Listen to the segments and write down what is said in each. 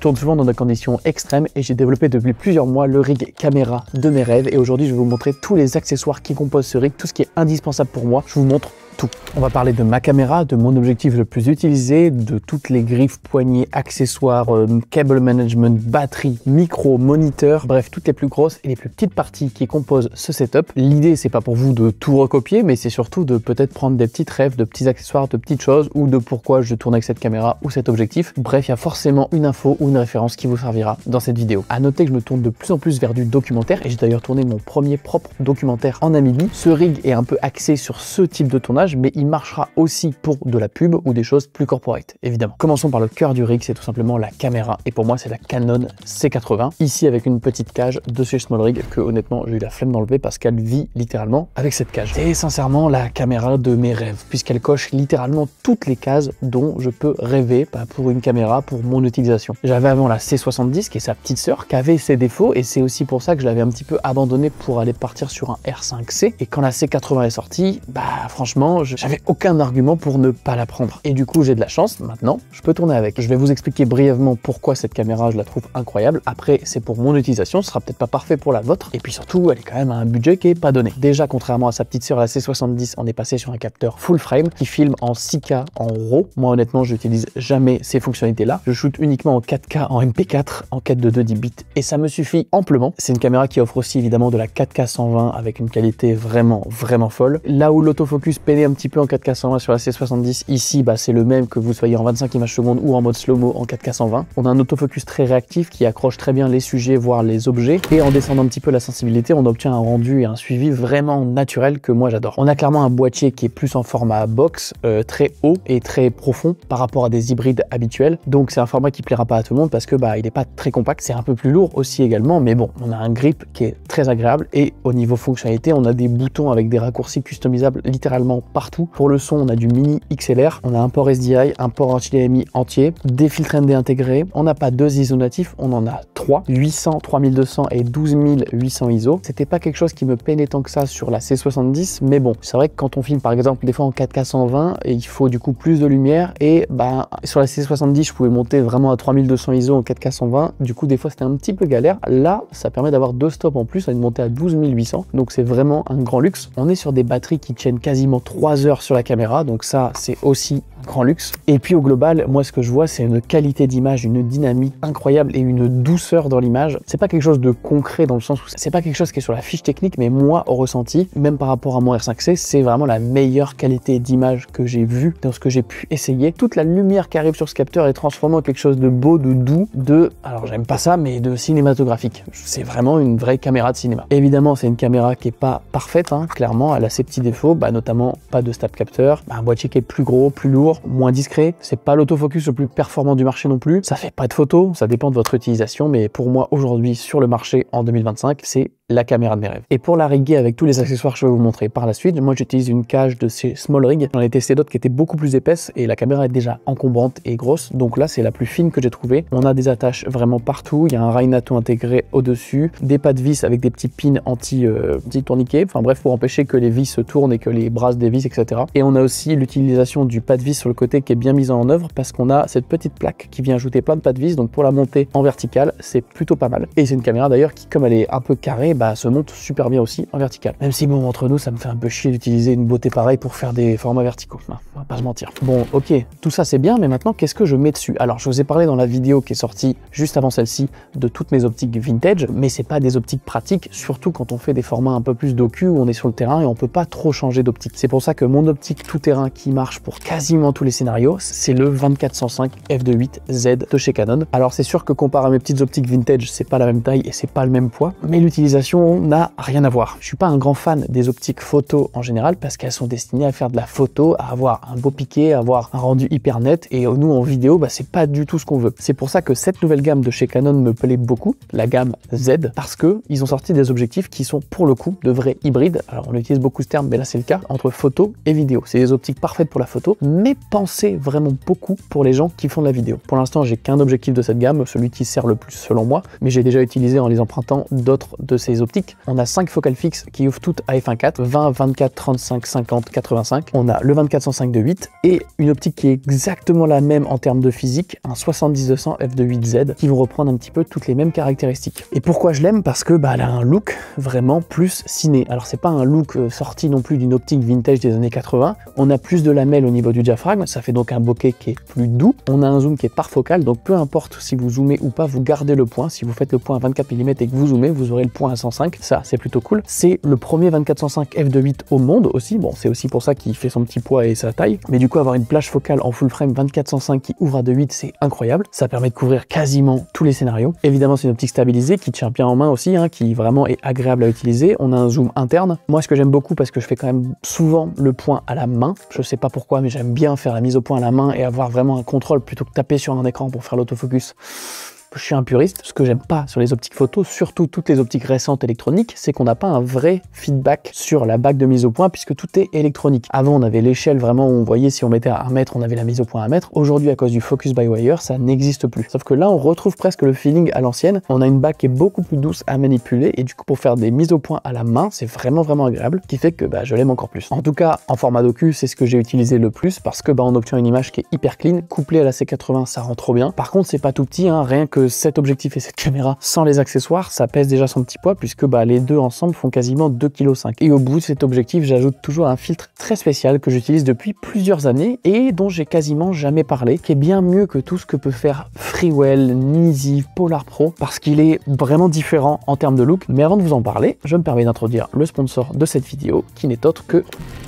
tourne souvent dans des conditions extrêmes et j'ai développé depuis plusieurs mois le rig caméra de mes rêves et aujourd'hui je vais vous montrer tous les accessoires qui composent ce rig, tout ce qui est indispensable pour moi. Je vous montre tout. On va parler de ma caméra, de mon objectif le plus utilisé, de toutes les griffes, poignées, accessoires, cable management, batterie, micro, moniteur, bref, toutes les plus grosses et les plus petites parties qui composent ce setup. L'idée, c'est pas pour vous de tout recopier, mais c'est surtout de peut-être prendre des petites rêves, de petits accessoires, de petites choses ou de pourquoi je tourne avec cette caméra ou cet objectif. Bref, il y a forcément une info ou une référence qui vous servira dans cette vidéo. À noter que je me tourne de plus en plus vers du documentaire et j'ai d'ailleurs tourné mon premier propre documentaire en Namibie. Ce rig est un peu axé sur ce type de tournage, mais il marchera aussi pour de la pub ou des choses plus corporate, évidemment. Commençons par le cœur du rig, c'est tout simplement la caméra. Et pour moi, c'est la Canon C80. Ici, avec une petite cage de chez SmallRig que honnêtement, j'ai eu la flemme d'enlever parce qu'elle vit littéralement avec cette cage. C'est sincèrement la caméra de mes rêves, puisqu'elle coche littéralement toutes les cases dont je peux rêver pour une caméra, pour mon utilisation. J'avais avant la C70, qui est sa petite sœur, qui avait ses défauts, et c'est aussi pour ça que je l'avais un petit peu abandonnée pour aller partir sur un R5C. Et quand la C80 est sortie, franchement, j'avais aucun argument pour ne pas la prendre. Et du coup, j'ai de la chance, maintenant, je peux tourner avec. Je vais vous expliquer brièvement pourquoi cette caméra, je la trouve incroyable. Après, c'est pour mon utilisation, ce sera peut-être pas parfait pour la vôtre. Et puis surtout, elle est quand même à un budget qui est pas donné. Déjà, contrairement à sa petite sœur, la C70, on est passé sur un capteur full frame qui filme en 6K en RAW. Moi, honnêtement, j'utilise jamais ces fonctionnalités-là. Je shoot uniquement en 4K, en MP4, en 4:2 10 bits, et ça me suffit amplement. C'est une caméra qui offre aussi évidemment de la 4K 120 avec une qualité vraiment folle. Là où l'autofocus peinait un petit peu en 4K 120 sur la C70, ici c'est le même que vous soyez en 25 images secondes ou en mode slow-mo en 4K 120. On a un autofocus très réactif qui accroche très bien les sujets, voire les objets, et en descendant un petit peu la sensibilité, on obtient un rendu et un suivi vraiment naturel que moi j'adore. On a clairement un boîtier qui est plus en format box, très haut et très profond par rapport à des hybrides habituels, donc c'est un format qui plaira pas à tout le monde parce que il est pas très compact, c'est un peu plus lourd aussi également, mais bon, on a un grip qui est très agréable et au niveau fonctionnalité, on a des boutons avec des raccourcis customisables littéralement partout. Pour le son, on a du mini XLR, on a un port SDI, un port HDMI entier, des filtres ND intégrés, on n'a pas 2 ISO natifs, on en a 3, 800, 3200 et 12800 ISO. C'était pas quelque chose qui me peinait tant que ça sur la C70, mais bon, c'est vrai que quand on filme par exemple des fois en 4K 120, et il faut du coup plus de lumière, et sur la C70, je pouvais monter vraiment à 3200 ISO en 4K 120, du coup des fois c'était un petit peu galère. Là, ça permet d'avoir 2 stops en plus, à une montée à 12800, donc c'est vraiment un grand luxe. On est sur des batteries qui tiennent quasiment 3 heures sur la caméra, donc ça c'est aussi un grand luxe. Et puis au global, moi ce que je vois, c'est une qualité d'image, une dynamique incroyable et une douceur dans l'image. C'est pas quelque chose de concret dans le sens où c'est pas quelque chose qui est sur la fiche technique, mais moi au ressenti, même par rapport à mon R5C, c'est vraiment la meilleure qualité d'image que j'ai vue dans ce que j'ai pu essayer. Toute la lumière qui arrive sur ce capteur est transformée en quelque chose de beau, de doux, alors j'aime pas ça, mais de cinématographique. C'est vraiment une vraie caméra de cinéma. Évidemment, c'est une caméra qui est pas parfaite, clairement, elle a ses petits défauts, notamment pas de stable capteur, un boîtier qui est plus gros, plus lourd, moins discret, c'est pas l'autofocus le plus performant du marché non plus, ça fait pas de photos, ça dépend de votre utilisation, mais pour moi aujourd'hui sur le marché en 2025, c'est la caméra de mes rêves. Et pour la riguer avec tous les accessoires que je vais vous montrer par la suite, moi j'utilise une cage de chez SmallRig. J'en ai testé d'autres qui étaient beaucoup plus épaisses et la caméra est déjà encombrante et grosse, donc là c'est la plus fine que j'ai trouvée. On a des attaches vraiment partout, il y a un rail NATO intégré au-dessus, des pas de vis avec des petits pins anti-tourniquets, enfin bref, pour empêcher que les vis se tournent et que les brasses des vis, etc. Et on a aussi l'utilisation du pas de vis sur le côté qui est bien mise en œuvre parce qu'on a cette petite plaque qui vient ajouter plein de pas de vis, donc pour la monter en verticale, c'est plutôt pas mal. Et c'est une caméra d'ailleurs qui, comme elle est un peu carrée, se monte super bien aussi en vertical. Même si bon, entre nous, ça me fait un peu chier d'utiliser une beauté pareille pour faire des formats verticaux. On va pas se mentir. Bon, ok, tout ça c'est bien, mais maintenant, qu'est-ce que je mets dessus? Alors, je vous ai parlé dans la vidéo qui est sortie juste avant celle-ci de toutes mes optiques vintage, mais c'est pas des optiques pratiques, surtout quand on fait des formats un peu plus docu où on est sur le terrain et on peut pas trop changer d'optique. C'est pour ça que mon optique tout-terrain qui marche pour quasiment tous les scénarios, c'est le 24-105 f2.8Z de chez Canon. Alors, c'est sûr que comparé à mes petites optiques vintage, c'est pas la même taille et c'est pas le même poids, mais l'utilisation n'a rien à voir. Je suis pas un grand fan des optiques photo en général parce qu'elles sont destinées à faire de la photo, à avoir un beau piqué, à avoir un rendu hyper net, et nous en vidéo, c'est pas du tout ce qu'on veut. C'est pour ça que cette nouvelle gamme de chez Canon me plaît beaucoup, la gamme Z, parce que ils ont sorti des objectifs qui sont pour le coup de vrais hybrides. Alors on utilise beaucoup ce terme, mais là c'est le cas, entre photo photo et vidéo. C'est des optiques parfaites pour la photo, mais pensées vraiment beaucoup pour les gens qui font de la vidéo. Pour l'instant, j'ai qu'un objectif de cette gamme, celui qui sert le plus selon moi, mais j'ai déjà utilisé en les empruntant d'autres de ces optiques. On a 5 focales fixes qui ouvrent toutes à f1.4, 20, 24, 35, 50, 85. On a le 24-105 de 8 et une optique qui est exactement la même en termes de physique, un 70-200 f2.8Z qui vont reprendre un petit peu toutes les mêmes caractéristiques. Et pourquoi je l'aime? Parce que elle a un look vraiment plus ciné. Alors c'est pas un look sorti non plus d'une optique vintage des années 80. On a plus de lamelles au niveau du diaphragme, ça fait donc un bokeh qui est plus doux. On a un zoom qui est parfocal, donc peu importe si vous zoomez ou pas, vous gardez le point. Si vous faites le point à 24 mm et que vous zoomez, vous aurez le point à 105. Ça, c'est plutôt cool. C'est le premier 24-105 f2.8 au monde aussi. Bon, c'est aussi pour ça qu'il fait son petit poids et sa taille. Mais du coup, avoir une plage focale en full frame 24-105 qui ouvre à 2.8, c'est incroyable. Ça permet de couvrir quasiment tous les scénarios. Évidemment, c'est une optique stabilisée qui tient bien en main aussi, qui vraiment est agréable à utiliser. On a un zoom interne. Moi, ce que j'aime beaucoup, parce que je fais quand même souvent le point à la main, je sais pas pourquoi, mais j'aime bien faire la mise au point à la main et avoir vraiment un contrôle plutôt que taper sur un écran pour faire l'autofocus. Je suis un puriste. Ce que j'aime pas sur les optiques photo, surtout toutes les optiques récentes électroniques, c'est qu'on n'a pas un vrai feedback sur la bague de mise au point puisque tout est électronique. Avant, on avait l'échelle vraiment où on voyait si on mettait à 1 mètre, on avait la mise au point à 1 mètre. Aujourd'hui, à cause du focus by wire, ça n'existe plus. Sauf que là, on retrouve presque le feeling à l'ancienne. On a une bague qui est beaucoup plus douce à manipuler et du coup, pour faire des mises au point à la main, c'est vraiment agréable, qui fait que je l'aime encore plus. En tout cas, en format docu, c'est ce que j'ai utilisé le plus parce que on obtient une image qui est hyper clean. Couplée à la C80, ça rend trop bien. Par contre, c'est pas tout petit, rien que cet objectif et cette caméra sans les accessoires, ça pèse déjà son petit poids puisque les deux ensemble font quasiment 2,5 kg. Et au bout de cet objectif, j'ajoute toujours un filtre très spécial que j'utilise depuis plusieurs années et dont j'ai quasiment jamais parlé, qui est bien mieux que tout ce que peut faire Freewell, Nisi, Polar Pro, parce qu'il est vraiment différent en termes de look. Mais avant de vous en parler, je me permets d'introduire le sponsor de cette vidéo, qui n'est autre que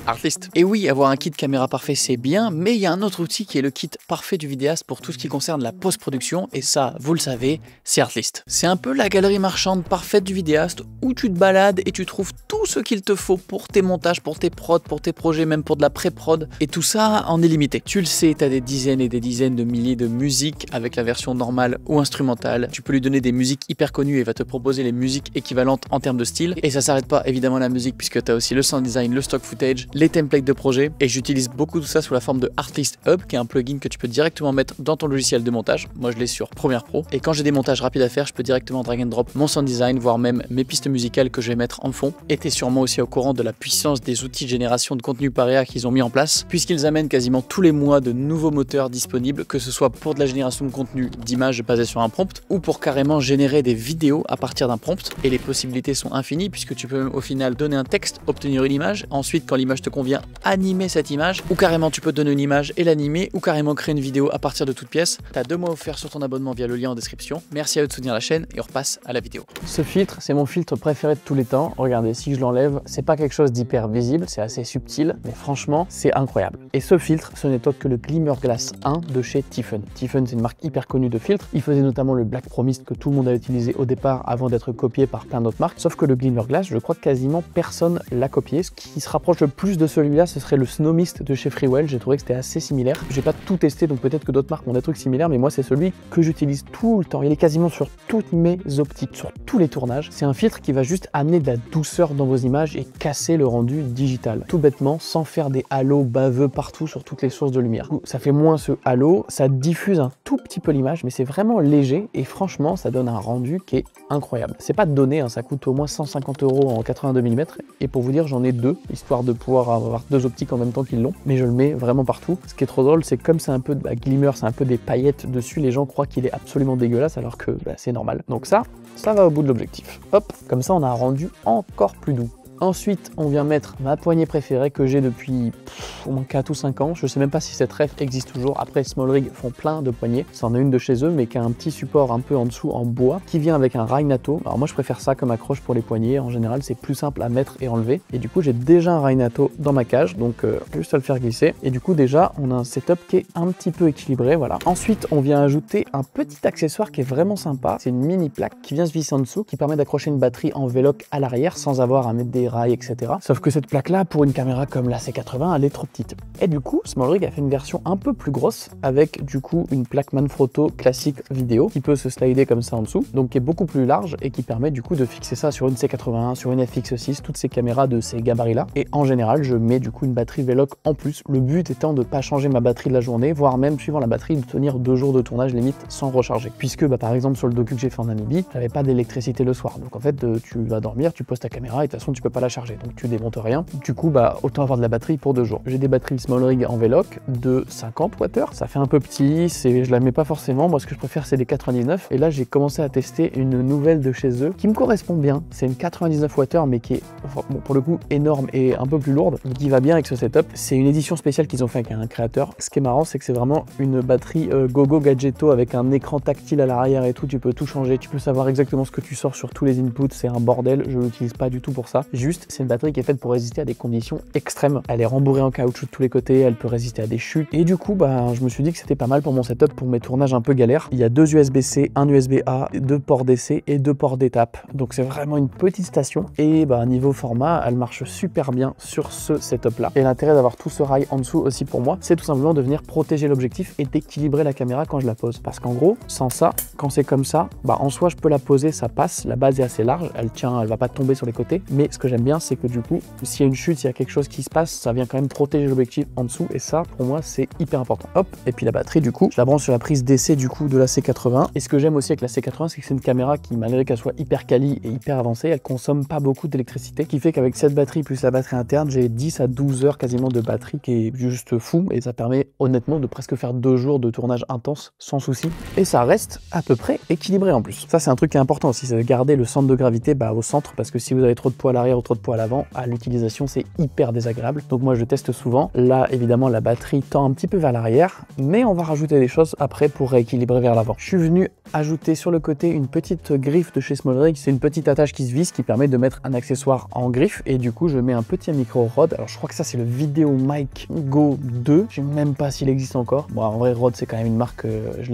Artlist. Et oui, avoir un kit caméra parfait, c'est bien, mais il y a un autre outil qui est le kit parfait du vidéaste pour tout ce qui concerne la post-production, et ça, vous le savez, c'est Artlist. C'est un peu la galerie marchande parfaite du vidéaste, où tu te balades et tu trouves tout ce qu'il te faut pour tes montages, pour tes prods, pour tes projets, même pour de la pré-prod, et tout ça en illimité. Tu le sais, tu as des dizaines et des dizaines de milliers de musiques avec la version normale ou instrumentale. Tu peux lui donner des musiques hyper connues et il va te proposer les musiques équivalentes en termes de style. Et ça s'arrête pas évidemment la musique, puisque tu as aussi le sound design, le stock footage, les templates de projet, et j'utilise beaucoup tout ça sous la forme de Artlist Hub, qui est un plugin que tu peux directement mettre dans ton logiciel de montage. Moi je l'ai sur Premiere Pro, et quand j'ai des montages rapides à faire, je peux directement drag and drop mon sound design, voire même mes pistes musicales que je vais mettre en fond. Et t'es sûrement aussi au courant de la puissance des outils de génération de contenu paréa qu'ils ont mis en place, puisqu'ils amènent quasiment tous les mois de nouveaux moteurs disponibles, que ce soit pour de la génération de contenu d'images basées sur un prompt, ou pour carrément générer des vidéos à partir d'un prompt. Et les possibilités sont infinies, puisque tu peux même au final donner un texte, obtenir une image, ensuite quand l'image te convient, animer cette image, ou carrément tu peux donner une image et l'animer, ou carrément créer une vidéo à partir de toute pièce. T'as 2 mois offerts sur ton abonnement via le lien en description. Merci à eux de soutenir la chaîne et on repasse à la vidéo. Ce filtre, c'est mon filtre préféré de tous les temps. Regardez, si je l'enlève, c'est pas quelque chose d'hyper visible, c'est assez subtil, mais franchement, c'est incroyable. Et ce filtre, ce n'est autre que le Glimmer Glass 1 de chez Tiffen. Tiffen, c'est une marque hyper connue de filtres. Il faisait notamment le Black Promise que tout le monde a utilisé au départ avant d'être copié par plein d'autres marques. Sauf que le Glimmer Glass, je crois que quasiment personne l'a copié. Ce qui se rapproche le plus de celui-là, ce serait le Snow Mist de chez Freewell. J'ai trouvé que c'était assez similaire. J'ai pas tout testé, donc peut-être que d'autres marques ont des trucs similaires, mais moi c'est celui que j'utilise tout le temps. Il est quasiment sur toutes mes optiques, sur tous les tournages. C'est un filtre qui va juste amener de la douceur dans vos images et casser le rendu digital. Tout bêtement, sans faire des halos baveux partout sur toutes les sources de lumière. Ça fait moins ce halo, ça diffuse un tout petit peu l'image, mais c'est vraiment léger et franchement, ça donne un rendu qui est incroyable. C'est pas donné, ça coûte au moins 150 € en 82 mm et pour vous dire, j'en ai 2, histoire de pouvoir avoir 2 optiques en même temps qu'ils l'ont, mais je le mets vraiment partout. Ce qui est trop drôle, c'est comme c'est un peu de glimmer, c'est un peu des paillettes dessus, les gens croient qu'il est absolument dégueulasse alors que c'est normal. Donc ça va au bout de l'objectif. Hop, comme ça on a un rendu encore plus doux. Ensuite, on vient mettre ma poignée préférée que j'ai depuis au moins 4 ou 5 ans. Je sais même pas si cette ref existe toujours. Après, Smallrig font plein de poignées. C'en est une de chez eux, mais qui a un petit support un peu en dessous en bois, qui vient avec un Rainato. Alors moi, je préfère ça comme accroche pour les poignets. En général, c'est plus simple à mettre et enlever. Et du coup, j'ai déjà un Rainato dans ma cage, donc juste à le faire glisser. Et du coup, déjà, on a un setup qui est un petit peu équilibré, voilà. Ensuite, on vient ajouter un petit accessoire qui est vraiment sympa. C'est une mini plaque qui vient se visser en dessous, qui permet d'accrocher une batterie en V-Lock à l'arrière sans avoir à mettre des les rails, etc. Sauf que cette plaque-là, pour une caméra comme la C80, elle est trop petite. Et du coup, SmallRig a fait une version un peu plus grosse avec du coup une plaque Manfrotto classique vidéo qui peut se slider comme ça en dessous, donc qui est beaucoup plus large et qui permet du coup de fixer ça sur une C81, sur une FX6, toutes ces caméras de ces gabarits-là. Et en général, je mets du coup une batterie Veloc en plus. Le but étant de pas changer ma batterie de la journée, voire même suivant la batterie de tenir 2 jours de tournage limite sans recharger. Puisque par exemple sur le docu que j'ai fait en Namibie, j'avais pas d'électricité le soir. Donc en fait, tu vas dormir, tu poses ta caméra et de toute façon tu peux pas la charger. Donc tu démontes rien. Du coup, autant avoir de la batterie pour 2 jours. J'ai des batteries SmallRig en Veloc de 50 Wh. Ça fait un peu petit, je la mets pas forcément. Moi, ce que je préfère, c'est les 99. Et là, j'ai commencé à tester une nouvelle de chez eux qui me correspond bien. C'est une 99 Wh, mais qui est bon, pour le coup énorme et un peu plus lourde, mais qui va bien avec ce setup. C'est une édition spéciale qu'ils ont fait avec un créateur. Ce qui est marrant, c'est que c'est vraiment une batterie Gogo Gadgeto avec un écran tactile à l'arrière et tout. Tu peux tout changer, tu peux savoir exactement ce que tu sors sur tous les inputs. C'est un bordel, je l'utilise pas du tout pour ça. Juste, c'est une batterie qui est faite pour résister à des conditions extrêmes. Elle est rembourrée en caoutchouc de tous les côtés, elle peut résister à des chutes. Et du coup, je me suis dit que c'était pas mal pour mon setup, pour mes tournages un peu galères. Il y a 2 USB-C, un USB-A, 2 ports DC et 2 ports d'étape. Donc c'est vraiment une petite station. Et niveau format, elle marche super bien sur ce setup là. Et l'intérêt d'avoir tout ce rail en dessous aussi pour moi, c'est tout simplement de venir protéger l'objectif et d'équilibrer la caméra quand je la pose. Parce qu'en gros, sans ça, quand c'est comme ça, en soi je peux la poser, ça passe, la base est assez large, elle tient, elle va pas tomber sur les côtés. Mais ce que j'aime bien, c'est que du coup, s'il y a une chute, s'il y a quelque chose qui se passe, ça vient quand même protéger l'objectif en dessous. Et ça, pour moi, c'est hyper important. Hop, et puis la batterie, du coup, je la branche sur la prise DC du coup de la C80. Et ce que j'aime aussi avec la C80, c'est que c'est une caméra qui, malgré qu'elle soit hyper quali et hyper avancée, elle consomme pas beaucoup d'électricité, qui fait qu'avec cette batterie plus la batterie interne, j'ai 10 à 12 heures quasiment de batterie, qui est juste fou. Et ça permet honnêtement de presque faire 2 jours de tournage intense sans souci. Et ça reste à peu près équilibré en plus. Ça, c'est un truc qui est important aussi, c'est de garder le centre de gravité au centre, parce que si vous avez trop de poids à l'arrière ou trop de poids à l'avant, à l'utilisation, c'est hyper désagréable. Donc moi, je teste souvent. Là, évidemment, la batterie tend un petit peu vers l'arrière, mais on va rajouter des choses après pour rééquilibrer vers l'avant. Je suis venu ajouter sur le côté une petite griffe de chez SmallRig. C'est une petite attache qui se visse qui permet de mettre un accessoire en griffe, et du coup je mets un petit micro Rode. Alors je crois que ça c'est le VideoMic Go 2, je sais même pas s'il existe encore. Bon, en vrai Rode c'est quand même une marque, je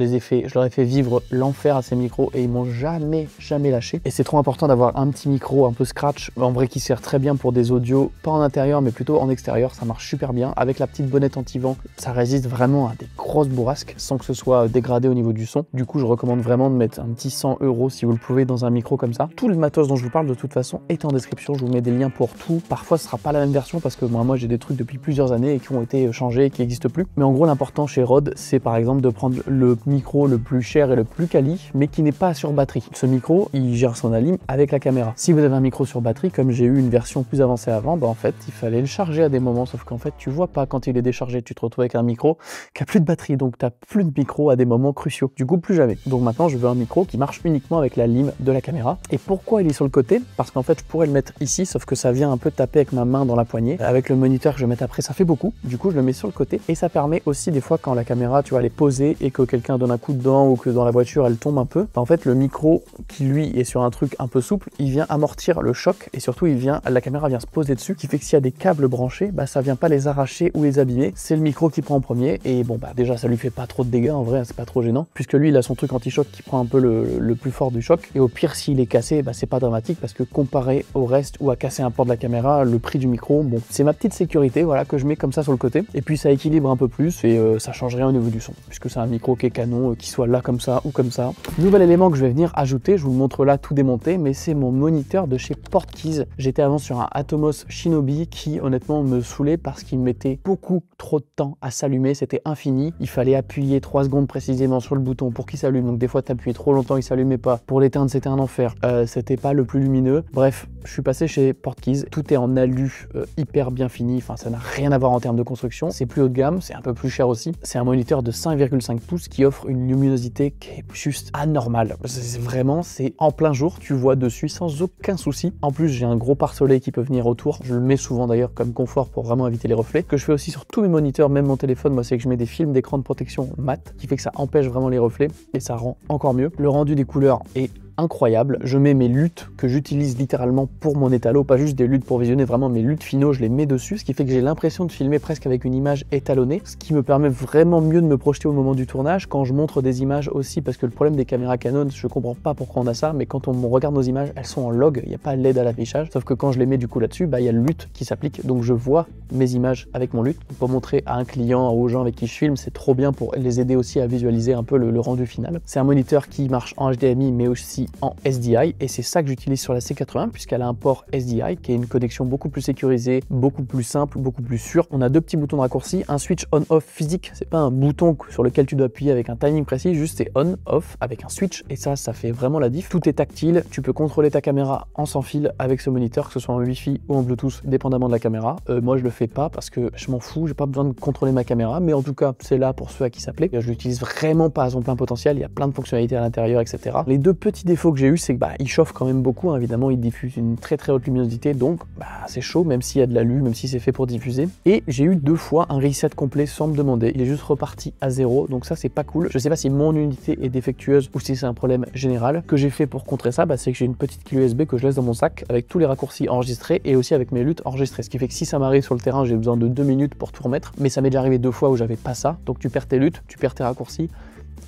leur ai fait vivre l'enfer à ces micros et ils m'ont jamais lâché. Et c'est trop important d'avoir un petit micro un peu scratch, en vrai qui sert très bien pour des audios, pas en intérieur mais plutôt en extérieur. Ça marche super bien avec la petite bonnette anti-vent, ça résiste vraiment à des grosses bourrasques sans que ce soit dégradé au niveau du son. Du coup je recommande vraiment de mettre un petit 100 € si vous le pouvez dans un micro comme ça. Tout le matos dont je vous parle de toute façon est en description, je vous mets des liens pour tout. Parfois ce sera pas la même version parce que moi j'ai des trucs depuis plusieurs années et qui ont été changés et qui n'existent plus. Mais en gros l'important chez Rode, c'est par exemple de prendre le micro le plus cher et le plus quali, mais qui n'est pas sur batterie. Ce micro, il gère son alim avec la caméra. Si vous avez un micro sur batterie, comme j'ai eu une version plus avancée avant, en fait il fallait le charger à des moments, sauf qu'en fait tu vois pas quand il est déchargé, tu te retrouves avec un micro qui a plus de batterie, donc tu n'as plus de micro à des moments cruciaux. Du coup plus jamais. Donc maintenant je veux un micro qui marche uniquement avec la lime de la caméra. Et pourquoi il est sur le côté? Parce qu'en fait je pourrais le mettre ici, sauf que ça vient un peu taper avec ma main dans la poignée. Avec le moniteur que je vais mettre après, ça fait beaucoup. Du coup je le mets sur le côté et ça permet aussi des fois quand la caméra tu vois elle est posée et que quelqu'un donne un coup dedans ou que dans la voiture elle tombe un peu, en fait le micro qui lui est sur un truc un peu souple, il vient amortir le choc et surtout la caméra vient se poser dessus, qui fait que s'il y a des câbles branchés, ça vient pas les arracher ou les abîmer. C'est le micro qui prend en premier et déjà ça lui fait pas trop de dégâts en vrai, c'est pas trop gênant puisque lui il a son truc anti-choc qui prend un peu le plus fort du choc, et au pire s'il est cassé c'est pas dramatique parce que comparé au reste ou à casser un port de la caméra, le prix du micro, c'est ma petite sécurité que je mets comme ça sur le côté, et puis ça équilibre un peu plus et ça change rien au niveau du son puisque c'est un micro qui est canon, qui soit là comme ça ou comme ça. Nouvel élément que je vais venir ajouter, je vous le montre là tout démonté, mais c'est mon moniteur de chez Portkeys. J'étais avant sur un Atomos Shinobi qui honnêtement me saoulait parce qu'il mettait beaucoup trop de temps à s'allumer, c'était infini, il fallait appuyer 3 secondes précisément sur le bouton pour qu'il s'allume, donc des fois t'appuyais trop longtemps, il s'allumait pas. Pour l'éteindre c'était un enfer, c'était pas le plus lumineux. Bref, je suis passé chez Portkeys, tout est en alu hyper bien fini, ça n'a rien à voir en termes de construction, c'est plus haut de gamme, c'est un peu plus cher aussi. C'est un moniteur de 5,5 pouces qui offre une luminosité qui est juste anormale. C'est en plein jour, tu vois dessus sans aucun souci. En plus j'ai un gros pare-soleil qui peut venir autour, je le mets souvent d'ailleurs comme confort pour vraiment éviter les reflets. Ce que je fais aussi sur tous mes moniteurs, même mon téléphone, moi c'est que je mets des films d'écran de protection mat, qui fait que ça empêche vraiment les reflets et ça rend encore mieux. Le rendu des couleurs est incroyable. Je mets mes luttes que j'utilise littéralement pour mon étalo, pas juste des luttes pour visionner, vraiment mes luttes finaux, je les mets dessus, ce qui fait que j'ai l'impression de filmer presque avec une image étalonnée, ce qui me permet vraiment mieux de me projeter au moment du tournage. Quand je montre des images aussi, parce que le problème des caméras Canon, je comprends pas pourquoi on a ça, mais quand on regarde nos images, elles sont en log, il n'y a pas l'aide à l'affichage, sauf que quand je les mets du coup là-dessus, il y a le LUT qui s'applique, donc je vois mes images avec mon LUT pour montrer à un client, aux gens avec qui je filme, c'est trop bien pour les aider aussi à visualiser un peu le rendu final. C'est un moniteur qui marche en HDMI mais aussi en SDI, et c'est ça que j'utilise sur la C80 puisqu'elle a un port SDI qui est une connexion beaucoup plus sécurisée, beaucoup plus simple, beaucoup plus sûre. On a deux petits boutons de raccourci, un switch on-off physique, c'est pas un bouton sur lequel tu dois appuyer avec un timing précis, juste c'est on-off avec un switch, et ça fait vraiment la diff. Tout est tactile, tu peux contrôler ta caméra en sans fil avec ce moniteur, que ce soit en Wi-Fi ou en Bluetooth, dépendamment de la caméra. Moi je le fais pas parce que je m'en fous, j'ai pas besoin de contrôler ma caméra, mais en tout cas c'est là pour ceux à qui ça plaît. Je l'utilise vraiment pas à son plein potentiel, il y a plein de fonctionnalités à l'intérieur, etc. Les deux petits défauts que j'ai eu, c'est que il chauffe quand même beaucoup, hein. Évidemment il diffuse une très haute luminosité, donc c'est chaud même s'il y a de l'alu, même si c'est fait pour diffuser. Et j'ai eu 2 fois un reset complet sans me demander, il est juste reparti à 0, donc ça c'est pas cool. Je sais pas si mon unité est défectueuse ou si c'est un problème général. Que j'ai fait pour contrer ça, c'est que j'ai une petite clé USB que je laisse dans mon sac avec tous les raccourcis enregistrés et aussi avec mes luttes enregistrées, ce qui fait que si ça m'arrive sur le terrain, j'ai besoin de 2 minutes pour tout remettre, mais ça m'est déjà arrivé 2 fois où j'avais pas ça, donc tu perds tes luttes, tu perds tes raccourcis,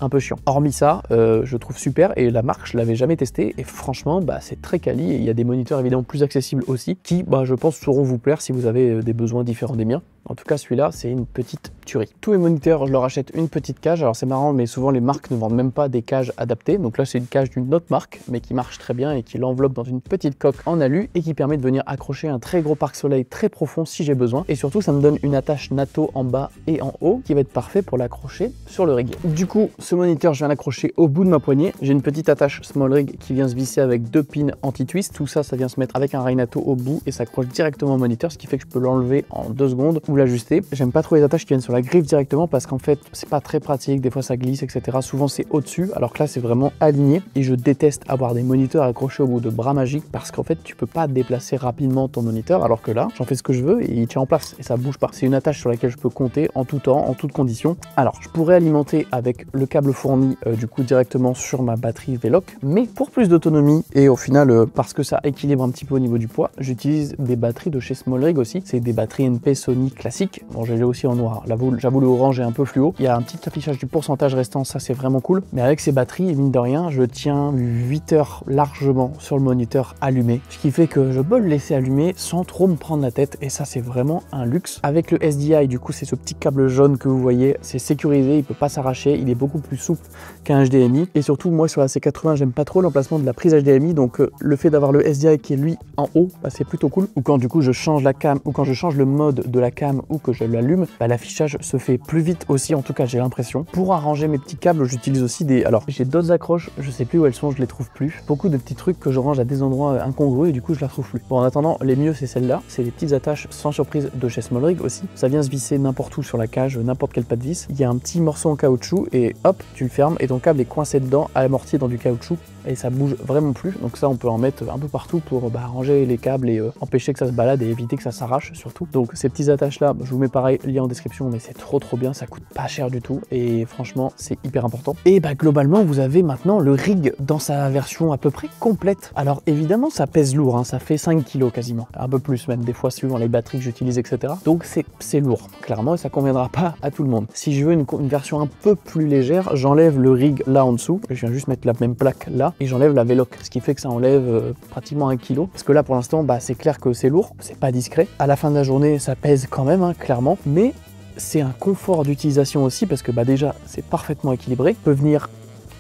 un peu chiant. Hormis ça, je trouve super, et la marque je l'avais jamais testé et franchement c'est très quali, et il y a des moniteurs évidemment plus accessibles aussi qui je pense sauront vous plaire si vous avez des besoins différents des miens. En tout cas celui-là c'est une petite tuerie. Tous mes moniteurs je leur achète une petite cage, alors c'est marrant mais souvent les marques ne vendent même pas des cages adaptées, donc là c'est une cage d'une autre marque mais qui marche très bien et qui l'enveloppe dans une petite coque en alu et qui permet de venir accrocher un très gros pare-soleil très profond si j'ai besoin, et surtout ça me donne une attache NATO en bas et en haut qui va être parfait pour l'accrocher sur le rig. Du coup ce moniteur je viens l'accrocher au bout de ma poignée, j'ai une petite attache small rig qui vient se visser avec 2 pins anti-twist, tout ça vient se mettre avec un rail NATO au bout et s'accroche directement au moniteur, ce qui fait que je peux l'enlever en 2 secondes ou l'ajuster. J'aime pas trop les attaches qui viennent sur la griffe directement parce qu'en fait c'est pas très pratique, des fois ça glisse, etc. Souvent c'est au-dessus, alors que là c'est vraiment aligné, et je déteste avoir des moniteurs accrochés au bout de bras magiques parce qu'en fait tu peux pas déplacer rapidement ton moniteur, alors que là j'en fais ce que je veux et il tient en place et ça bouge pas. C'est une attache sur laquelle je peux compter en tout temps, en toutes conditions. Alors je pourrais alimenter avec le câble fourni du coup directement sur ma batterie Veloc, mais pour plus d'autonomie et au final parce que ça équilibre un petit peu au niveau du poids, j'utilise des batteries de chez SmallRig aussi. C'est des batteries NP Sony classiques. Bon, j'ai aussi en noir, j'avoue le orange est un peu fluo. Il y a un petit affichage du pourcentage restant, ça c'est vraiment cool, mais avec ces batteries, mine de rien, je tiens 8 heures largement sur le moniteur allumé, ce qui fait que je peux le laisser allumer sans trop me prendre la tête, et ça c'est vraiment un luxe. Avec le SDI, du coup c'est ce petit câble jaune que vous voyez, c'est sécurisé, il peut pas s'arracher, il est beaucoup plus souple qu'un HDMI, et surtout moi sur la C80 j'aime pas trop l'emplacement de la prise HDMI, donc le fait d'avoir le SDI qui est lui en haut, c'est plutôt cool. Ou quand du coup je change la cam, ou quand je change le mode de la cam ou que je l'allume, l'affichage se fait plus vite aussi, en tout cas j'ai l'impression. Pour arranger mes petits câbles, j'utilise aussi des... Alors j'ai d'autres accroches, je sais plus où elles sont, je les trouve plus. Beaucoup de petits trucs que je range à des endroits incongrus et du coup je la trouve plus. Bon, en attendant, les mieux c'est celle-là, c'est les petites attaches sans surprise de chez SmallRig aussi. Ça vient se visser n'importe où sur la cage, n'importe quel pas de vis. Il y a un petit morceau en caoutchouc et hop, tu le fermes et ton câble est coincé dedans, amorti dans du caoutchouc, et ça bouge vraiment plus. Donc ça on peut en mettre un peu partout pour ranger les câbles et empêcher que ça se balade et éviter que ça s'arrache surtout. Donc ces petites attaches là, je vous mets pareil, lien en description, mais c'est trop bien, ça coûte pas cher du tout et franchement c'est hyper important. Et globalement vous avez maintenant le rig dans sa version à peu près complète. Alors évidemment ça pèse lourd, hein, ça fait 5 kg quasiment, un peu plus même des fois suivant les batteries que j'utilise, etc. Donc c'est lourd clairement et ça conviendra pas à tout le monde. Si je veux une version un peu plus légère, j'enlève le rig là en dessous, je viens juste mettre la même plaque là et j'enlève la Veloc, ce qui fait que ça enlève pratiquement 1 kg, parce que là pour l'instant c'est clair que c'est lourd, c'est pas discret. À la fin de la journée ça pèse quand même, hein, clairement, mais c'est un confort d'utilisation aussi parce que déjà c'est parfaitement équilibré. Je peux venir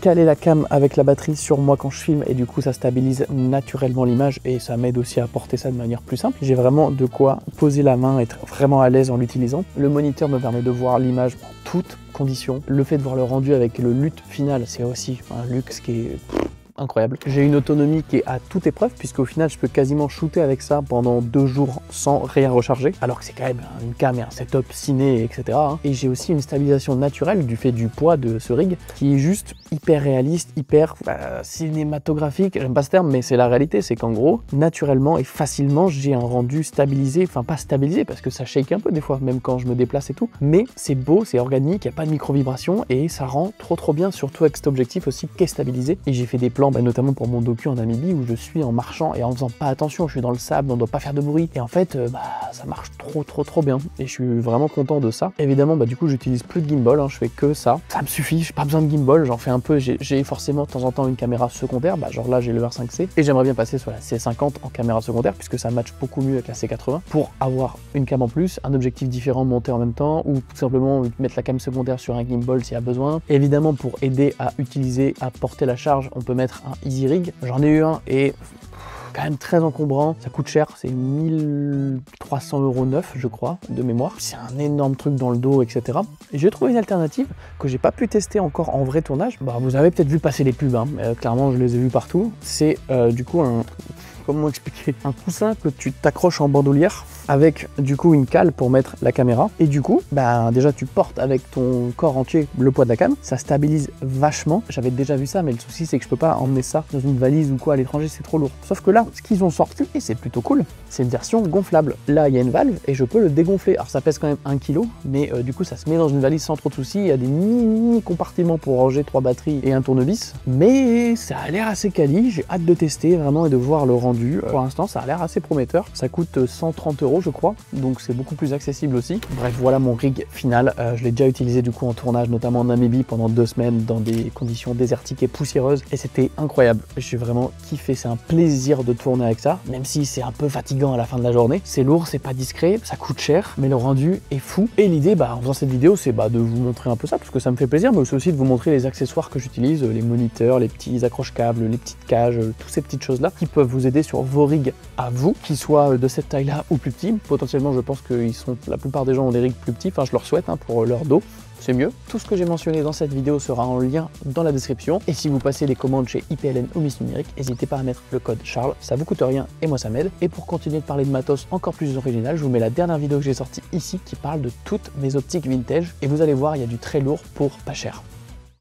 caler la cam avec la batterie sur moi quand je filme et du coup ça stabilise naturellement l'image et ça m'aide aussi à porter ça de manière plus simple. J'ai vraiment de quoi poser la main, être vraiment à l'aise en l'utilisant. Le moniteur me permet de voir l'image en toutes conditions. Le fait de voir le rendu avec le LUT final, c'est aussi un luxe qui est incroyable. J'ai une autonomie qui est à toute épreuve puisqu'au final je peux quasiment shooter avec ça pendant 2 jours sans rien recharger, alors que c'est quand même une cam et un setup ciné, etc. Et j'ai aussi une stabilisation naturelle du fait du poids de ce rig qui est juste hyper réaliste, hyper cinématographique. J'aime pas ce terme mais c'est la réalité, c'est qu'en gros naturellement et facilement j'ai un rendu stabilisé, enfin pas stabilisé parce que ça shake un peu des fois même quand je me déplace et tout, mais c'est beau, c'est organique, il n'y a pas de micro vibration et ça rend trop bien, surtout avec cet objectif aussi qui est stabilisé. Et j'ai fait des plans notamment pour mon docu en Namibie où je suis en marchant et en faisant pas attention, je suis dans le sable, on doit pas faire de bruit et en fait ça marche trop bien et je suis vraiment content de ça. Évidemment du coup j'utilise plus de gimbal, je fais que ça me suffit, j'ai pas besoin de gimbal, j'en fais un peu, j'ai forcément de temps en temps une caméra secondaire, genre là j'ai le R5C et j'aimerais bien passer sur la C50 en caméra secondaire puisque ça match beaucoup mieux avec la C80 pour avoir une cam en plus, un objectif différent monté en même temps ou tout simplement mettre la cam secondaire sur un gimbal s'il y a besoin. Évidemment pour aider à porter la charge, on peut mettre un Easy Rig, j'en ai eu un et quand même très encombrant, ça coûte cher, c'est 1300 € neuf je crois, de mémoire. C'est un énorme truc dans le dos, etc. Et j'ai trouvé une alternative que j'ai pas pu tester encore en vrai tournage. Vous avez peut-être vu passer les pubs, clairement je les ai vus partout. C'est du coup comment expliquer, un coussin que tu t'accroches en bandoulière avec du coup une cale pour mettre la caméra et du coup déjà tu portes avec ton corps entier le poids de la cam, ça stabilise vachement. J'avais déjà vu ça mais le souci c'est que je peux pas emmener ça dans une valise ou quoi à l'étranger, c'est trop lourd. Sauf que là ce qu'ils ont sorti et c'est plutôt cool, c'est une version gonflable. Là il y a une valve et je peux le dégonfler. Alors ça pèse quand même 1 kg mais du coup ça se met dans une valise sans trop de soucis. Il y a des mini compartiments pour ranger 3 batteries et un tournevis, mais ça a l'air assez quali. J'ai hâte de tester vraiment et de voir le rendu. Pour l'instant ça a l'air assez prometteur. Ça coûte 130 € je crois, donc c'est beaucoup plus accessible aussi. Bref, voilà mon rig final. Je l'ai déjà utilisé du coup en tournage, notamment en Namibie pendant 2 semaines dans des conditions désertiques et poussiéreuses et c'était incroyable. J'ai vraiment kiffé, c'est un plaisir de tourner avec ça, même si c'est un peu fatigant à la fin de la journée. C'est lourd, c'est pas discret, ça coûte cher, mais le rendu est fou. Et l'idée en faisant cette vidéo, c'est de vous montrer un peu ça, parce que ça me fait plaisir, mais aussi de vous montrer les accessoires que j'utilise, les moniteurs, les petits accroche-câbles, les petites cages, toutes ces petites choses-là qui peuvent vous aider sur vos rigs à vous, qu'ils soient de cette taille-là ou plus petits. Potentiellement, je pense que la plupart des gens ont des rigs plus petits, enfin je leur souhaite pour leur dos. C'est mieux. Tout ce que j'ai mentionné dans cette vidéo sera en lien dans la description. Et si vous passez les commandes chez IPLN ou Miss Numérique, n'hésitez pas à mettre le code Charles, ça vous coûte rien et moi ça m'aide. Et pour continuer de parler de matos encore plus original, je vous mets la dernière vidéo que j'ai sortie ici qui parle de toutes mes optiques vintage. Et vous allez voir, il y a du très lourd pour pas cher.